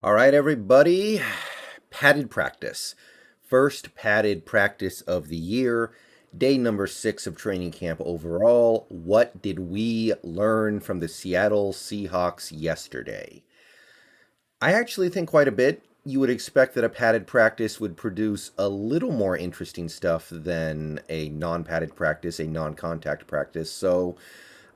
All right, everybody. Padded practice. First padded practice of the year. Day number 6 of training camp overall. What did we learn from the Seattle Seahawks yesterday? I actually think quite a bit. You would expect that a padded practice would produce a little more interesting stuff than a non padded practice, a non contact practice. So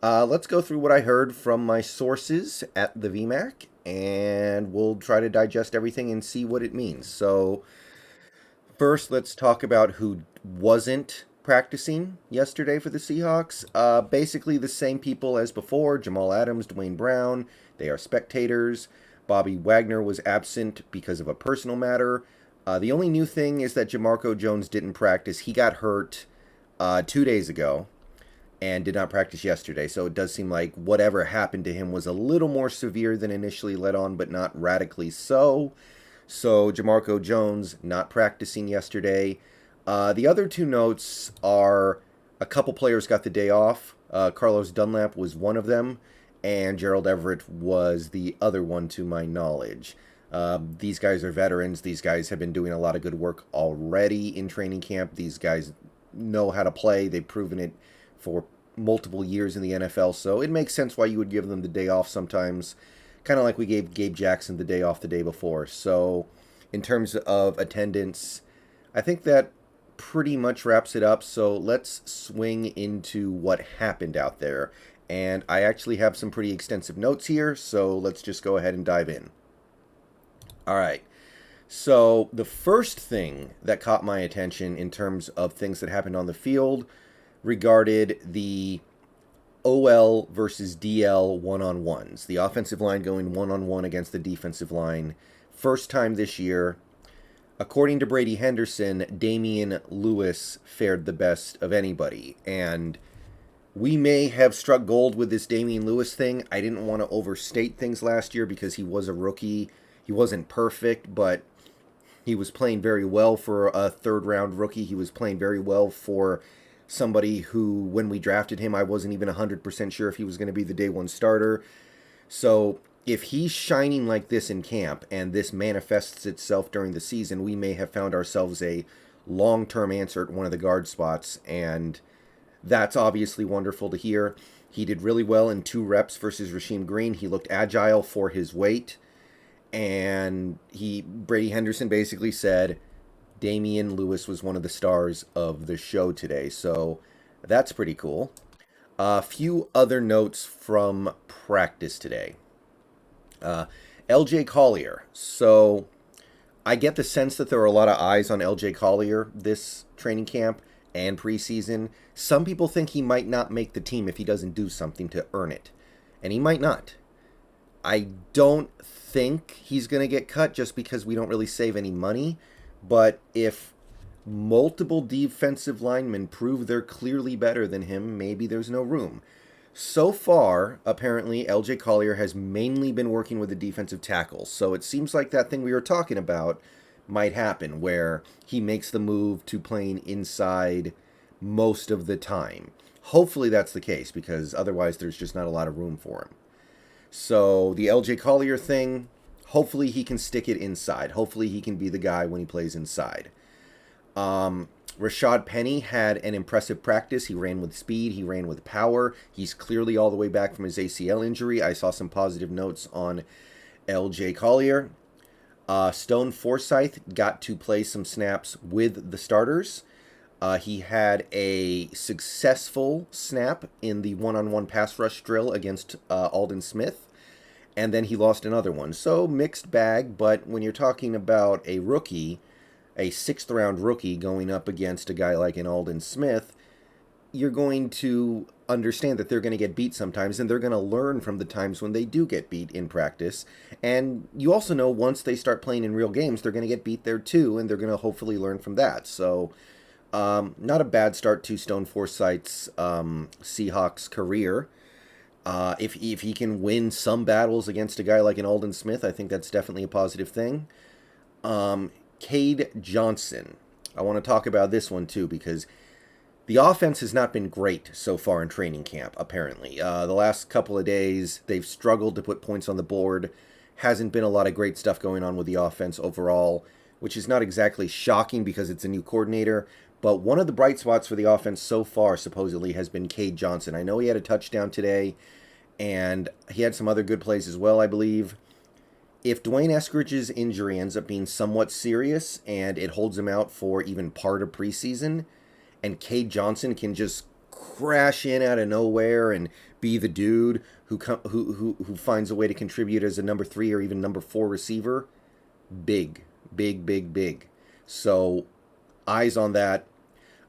let's go through what I heard from my sources at the VMAC, and we'll try to digest everything and see what it means. So, first, let's talk about who wasn't practicing yesterday for the Seahawks. Basically, the same people as before: Jamal Adams, Dwayne Brown. They are spectators. Bobby Wagner was absent because of a personal matter. The only new thing is that Jamarco Jones didn't practice. He got hurt 2 days ago and did not practice yesterday. So it does seem like whatever happened to him was a little more severe than initially let on, but not radically so. So Jamarco Jones not practicing yesterday. The other two notes are a couple players got the day off. Carlos Dunlap was one of them, and Gerald Everett was the other one to my knowledge. These guys are veterans. These guys have been doing a lot of good work already in training camp. These guys know how to play. They've proven it for multiple years in the NFL, so it makes sense why you would give them the day off sometimes, kind of like we gave Gabe Jackson the day off the day before. So, in terms of attendance, I think that pretty much wraps it up. So, let's swing into what happened out there. And I actually have some pretty extensive notes here, so let's just go ahead and dive in. All right. So, the first thing that caught my attention in terms of things that happened on the field regarded the OL versus DL one-on-ones. The offensive line going one-on-one against the defensive line. First time this year. According to Brady Henderson, Damian Lewis fared the best of anybody. And we may have struck gold with this Damian Lewis thing. I didn't want to overstate things last year because he was a rookie. He wasn't perfect, but he was playing very well for a third-round rookie. He was playing very well for somebody who, when we drafted him, I wasn't even 100% sure if he was going to be the day one starter. So if he's shining like this in camp and this manifests itself during the season, we may have found ourselves a long-term answer at one of the guard spots, and that's obviously wonderful to hear. He did really well in 2 reps versus Rasheem Green. He looked agile for his weight, and Brady Henderson basically said Damian Lewis was one of the stars of the show today, so that's pretty cool. A few other notes from practice today. LJ Collier. So I get the sense that there are a lot of eyes on LJ Collier this training camp and preseason. Some people think he might not make the team if he doesn't do something to earn it, and he might not. I don't think he's going to get cut just because we don't really save any money. But if multiple defensive linemen prove they're clearly better than him, maybe there's no room. So far, apparently, LJ Collier has mainly been working with the defensive tackles. So it seems like that thing we were talking about might happen, where he makes the move to playing inside most of the time. Hopefully that's the case, because otherwise there's just not a lot of room for him. So the LJ Collier thing, hopefully he can stick it inside. Hopefully he can be the guy when he plays inside. Rashad Penny had an impressive practice. He ran with speed. He ran with power. He's clearly all the way back from his ACL injury. I saw some positive notes on LJ Collier. Stone Forsythe got to play some snaps with the starters. He had a successful snap in the one-on-one pass rush drill against Aldon Smith, and then he lost another one. So mixed bag, but when you're talking about a rookie, a 6th-round rookie going up against a guy like an Aldon Smith, you're going to understand that they're going to get beat sometimes, and they're going to learn from the times when they do get beat in practice. And you also know once they start playing in real games, they're going to get beat there too, and they're going to hopefully learn from that. So not a bad start to Stone Forsythe's Seahawks career. If he can win some battles against a guy like an Aldon Smith, I think that's definitely a positive thing. Cade Johnson. I want to talk about this one too, because the offense has not been great so far in training camp, apparently. The last couple of days, they've struggled to put points on the board. hasn't been a lot of great stuff going on with the offense overall, which is not exactly shocking because it's a new coordinator. But one of the bright spots for the offense so far, supposedly, has been Cade Johnson. I know he had a touchdown today, and he had some other good plays as well, I believe. If Dwayne Eskridge's injury ends up being somewhat serious and it holds him out for even part of preseason, and Cade Johnson can just crash in out of nowhere and be the dude who finds a way to contribute as a number 3 or even number 4 receiver, big. So eyes on that.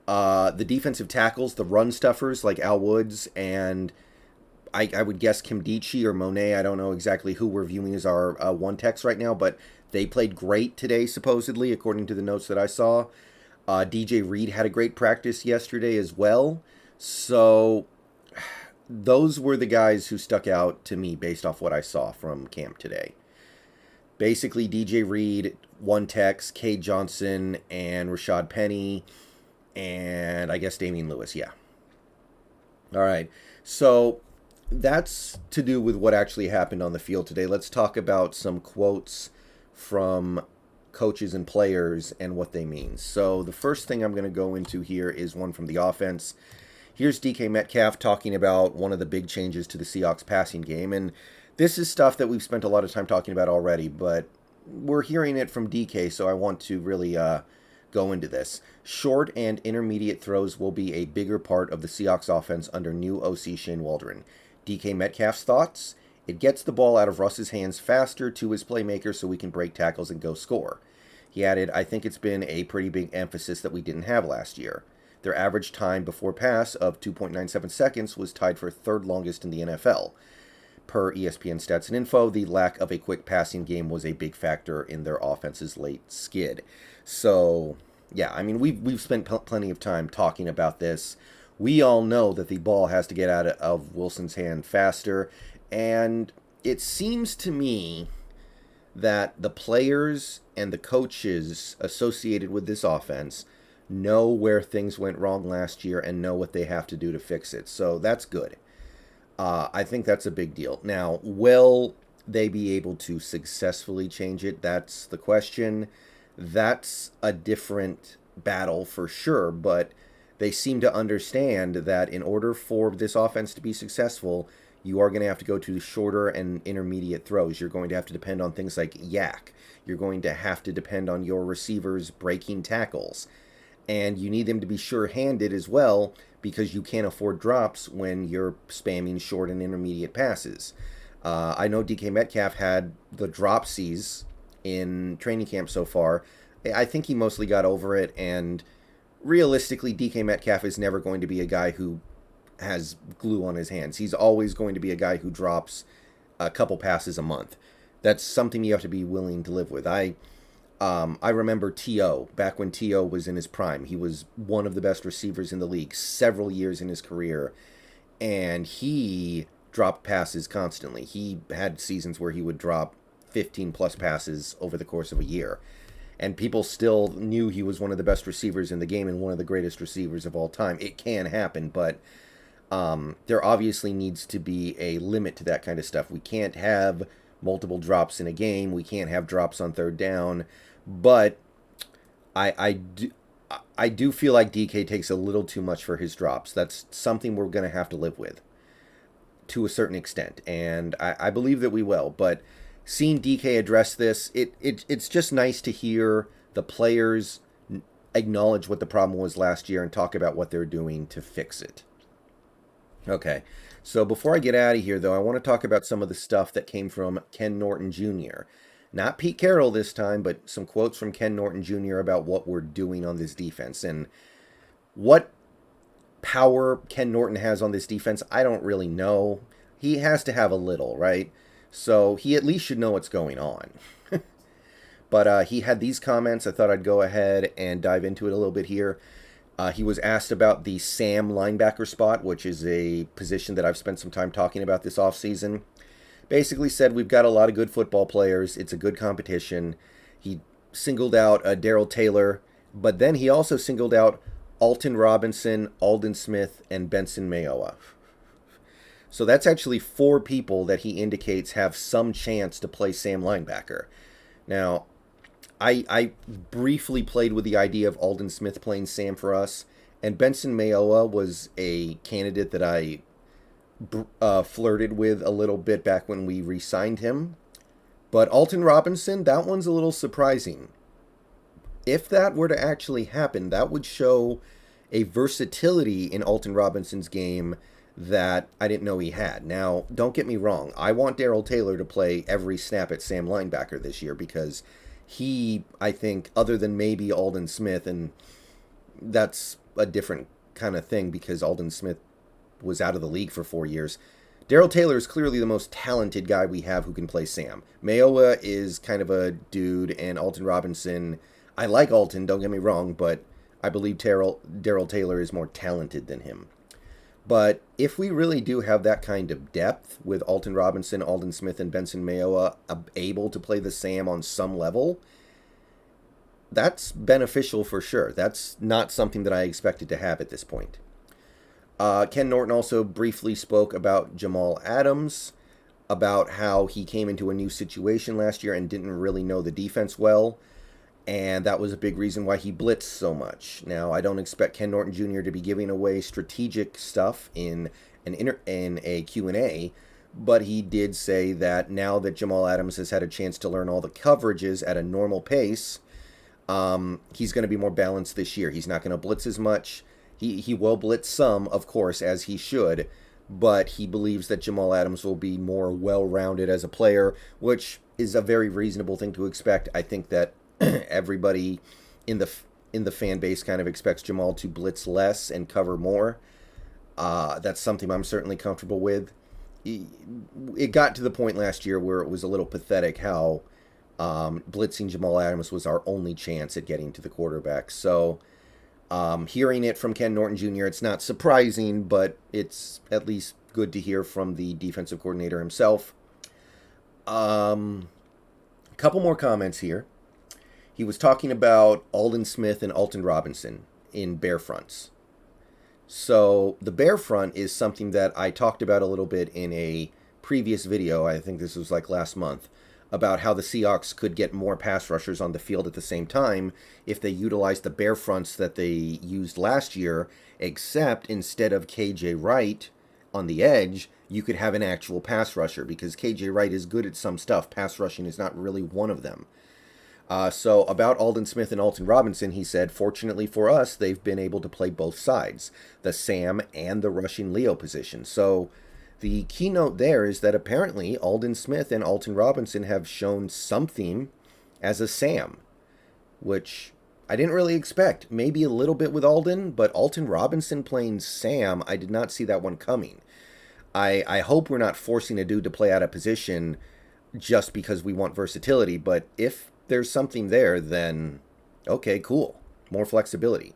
The defensive tackles, the run stuffers like Al Woods and I would guess Kimdichie or Monet. I don't know exactly who we're viewing as our one techs right now, but they played great today, supposedly, according to the notes that I saw. DJ Reed had a great practice yesterday as well. So those were the guys who stuck out to me based off what I saw from camp today. Basically, DJ Reed, one techs, Cade Johnson, and Rashad Penny, and I guess Damian Lewis, yeah. All right, so that's to do with what actually happened on the field today. Let's talk about some quotes from coaches and players and what they mean. So the first thing I'm going to go into here is one from the offense. Here's DK Metcalf talking about one of the big changes to the Seahawks passing game. And this is stuff that we've spent a lot of time talking about already, but we're hearing it from DK, so I want to really go into this. Short and intermediate throws will be a bigger part of the Seahawks offense under new OC Shane Waldron. DK Metcalf's thoughts: it gets the ball out of Russ's hands faster to his playmaker so we can break tackles and go score. He added, I think it's been a pretty big emphasis that we didn't have last year. Their average time before pass of 2.97 seconds was tied for third longest in the NFL. Per ESPN Stats and Info, the lack of a quick passing game was a big factor in their offense's late skid. So, yeah, I mean, we've spent plenty of time talking about this. We all know that the ball has to get out of Wilson's hand faster, and it seems to me that the players and the coaches associated with this offense know where things went wrong last year and know what they have to do to fix it. So that's good. I think that's a big deal. Now, will they be able to successfully change it? That's the question. That's a different battle for sure, but they seem to understand that in order for this offense to be successful, you are going to have to go to shorter and intermediate throws. You're going to have to depend on things like yak. You're going to have to depend on your receivers breaking tackles. And you need them to be sure-handed as well, because you can't afford drops when you're spamming short and intermediate passes. I know DK Metcalf had the dropsies in training camp so far. I think he mostly got over it, and realistically, DK Metcalf is never going to be a guy who has glue on his hands. He's always going to be a guy who drops a couple passes a month. That's something you have to be willing to live with. I remember T.O. back when T.O. was in his prime. He was one of the best receivers in the league several years in his career, and he dropped passes constantly. He had seasons where he would drop 15-plus passes over the course of a year, and people still knew he was one of the best receivers in the game and one of the greatest receivers of all time. It can happen, but there obviously needs to be a limit to that kind of stuff. We can't have multiple drops in a game. We can't have drops on third down. But I do feel like DK takes a little too much for his drops. That's something we're going to have to live with to a certain extent, and I believe that we will. But seeing DK address this, it's just nice to hear the players acknowledge what the problem was last year and talk about what they're doing to fix it. Okay, so before I get out of here, though, I want to talk about some of the stuff that came from Ken Norton Jr. Not Pete Carroll this time, but some quotes from Ken Norton Jr. about what we're doing on this defense. And what power Ken Norton has on this defense, I don't really know. He has to have a little, right? So he at least should know what's going on. But he had these comments. I thought I'd go ahead and dive into it a little bit here. He was asked about the Sam linebacker spot, which is a position that I've spent some time talking about this offseason. Basically said, we've got a lot of good football players. It's a good competition. He singled out Darrell Taylor, but then he also singled out Alton Robinson, Aldon Smith, and Benson Mayowa. So that's actually 4 people that he indicates have some chance to play Sam linebacker. Now, I briefly played with the idea of Aldon Smith playing Sam for us, and Benson Mayowa was a candidate that I flirted with a little bit back when we re-signed him. But Alton Robinson, that one's a little surprising. If that were to actually happen, that would show a versatility in Alton Robinson's game that I didn't know he had. Now, don't get me wrong. I want Darrell Taylor to play every snap at Sam linebacker this year because he, I think, other than maybe Aldon Smith, and that's a different kind of thing because Aldon Smith was out of the league for 4 years. Darrell Taylor is clearly the most talented guy we have who can play Sam. Mayowa is kind of a dude, and Alton Robinson, I like Alton, don't get me wrong, but I believe Darrell Taylor is more talented than him. But if we really do have that kind of depth with Alton Robinson, Aldon Smith, and Benson Mayowa able to play the Sam on some level, that's beneficial for sure. That's not something that I expected to have at this point. Ken Norton also briefly spoke about Jamal Adams, about how he came into a new situation last year and didn't really know the defense well, and that was a big reason why he blitzed so much. Now, I don't expect Ken Norton Jr. to be giving away strategic stuff in a Q&A, but he did say that now that Jamal Adams has had a chance to learn all the coverages at a normal pace, he's going to be more balanced this year. He's not going to blitz as much. He will blitz some, of course, as he should, but he believes that Jamal Adams will be more well-rounded as a player, which is a very reasonable thing to expect. I think that everybody in the fan base kind of expects Jamal to blitz less and cover more. That's something I'm certainly comfortable with. It got to the point last year where it was a little pathetic how blitzing Jamal Adams was our only chance at getting to the quarterback. So hearing it from Ken Norton Jr., it's not surprising, but it's at least good to hear from the defensive coordinator himself. A couple more comments here. He was talking about Aldon Smith and Alton Robinson in bear fronts. So the bear front is something that I talked about a little bit in a previous video. I think this was like last month, about how the Seahawks could get more pass rushers on the field at the same time if they utilized the bear fronts that they used last year, except instead of KJ Wright on the edge, you could have an actual pass rusher because KJ Wright is good at some stuff. Pass rushing is not really one of them. So about Aldon Smith and Alton Robinson, he said, fortunately for us, they've been able to play both sides, the Sam and the rushing Leo position. So the keynote there is that apparently Aldon Smith and Alton Robinson have shown something as a Sam, which I didn't really expect. Maybe a little bit with Aldon, but Alton Robinson playing Sam, I did not see that one coming. I hope we're not forcing a dude to play out of position just because we want versatility, but if there's something there, then okay, cool. More flexibility.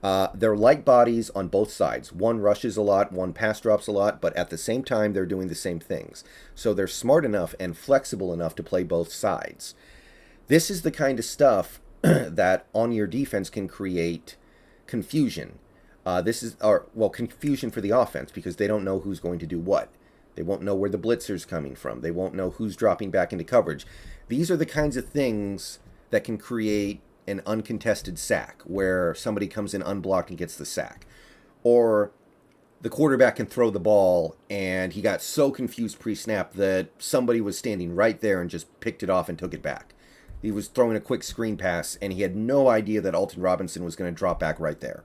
They're like bodies on both sides. One rushes a lot, one pass drops a lot, but at the same time, they're doing the same things. So they're smart enough and flexible enough to play both sides. This is the kind of stuff that on your defense can create confusion. Confusion for the offense because they don't know who's going to do what. They won't know where the blitzer's coming from. They won't know who's dropping back into coverage. These are the kinds of things that can create an uncontested sack where somebody comes in unblocked and gets the sack. Or the quarterback can throw the ball and he got so confused pre-snap that somebody was standing right there and just picked it off and took it back. He was throwing a quick screen pass and he had no idea that Alton Robinson was going to drop back right there.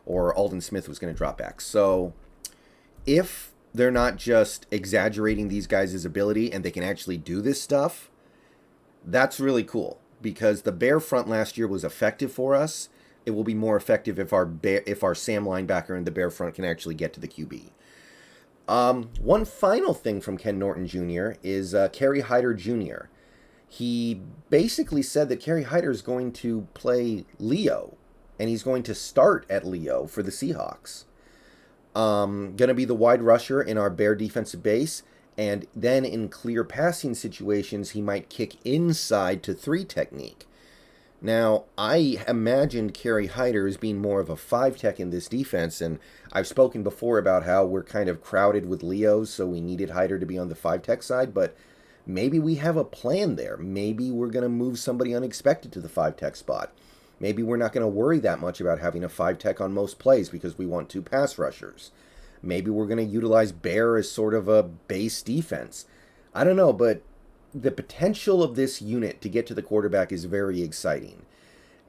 Or Aldon Smith was going to drop back. So if they're not just exaggerating these guys' ability and they can actually do this stuff, that's really cool because the bear front last year was effective for us. It will be more effective if our Sam linebacker and the bear front can actually get to the QB. One final thing from Ken Norton Jr. is Kerry Hyder Jr. He basically said that Kerry Hyder is going to play Leo, and he's going to start at Leo for the Seahawks. Going to be the wide rusher in our bear defensive base. And then in clear passing situations, he might kick inside to 3 technique. Now, I imagined Kerry Hyder as being more of a 5-tech in this defense, and I've spoken before about how we're kind of crowded with Leos, so we needed Hyder to be on the 5-tech side, but maybe we have a plan there. Maybe we're going to move somebody unexpected to the 5-tech spot. Maybe we're not going to worry that much about having a 5-tech on most plays because we want 2 pass rushers. Maybe we're going to utilize Bear as sort of a base defense. I don't know, but the potential of this unit to get to the quarterback is very exciting.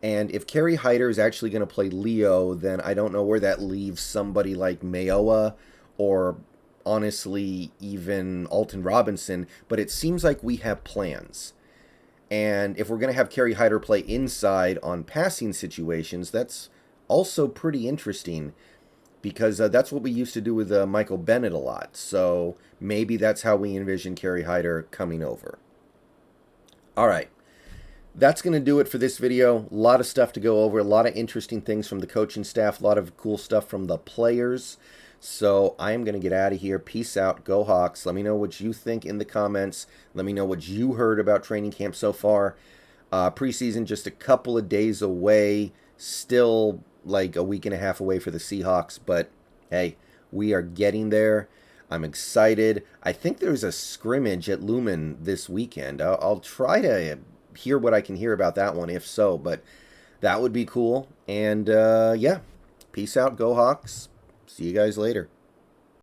And if Kerry Hyder is actually going to play Leo, then I don't know where that leaves somebody like Mayoa or honestly even Alton Robinson, but it seems like we have plans. And if we're going to have Kerry Hyder play inside on passing situations, that's also pretty interesting because that's what we used to do with Michael Bennett a lot. So maybe that's how we envision Kerry Hyder coming over. All right. That's going to do it for this video. A lot of stuff to go over, a lot of interesting things from the coaching staff, a lot of cool stuff from the players. So I am going to get out of here. Peace out. Go Hawks. Let me know what you think in the comments. Let me know what you heard about training camp so far. Preseason just a couple of days away. Still like a week and a half away for the Seahawks. But hey, we are getting there. I'm excited. I think there's a scrimmage at Lumen this weekend. I'll try to hear what I can hear about that one, if so. But that would be cool. And yeah, peace out. Go Hawks. See you guys later.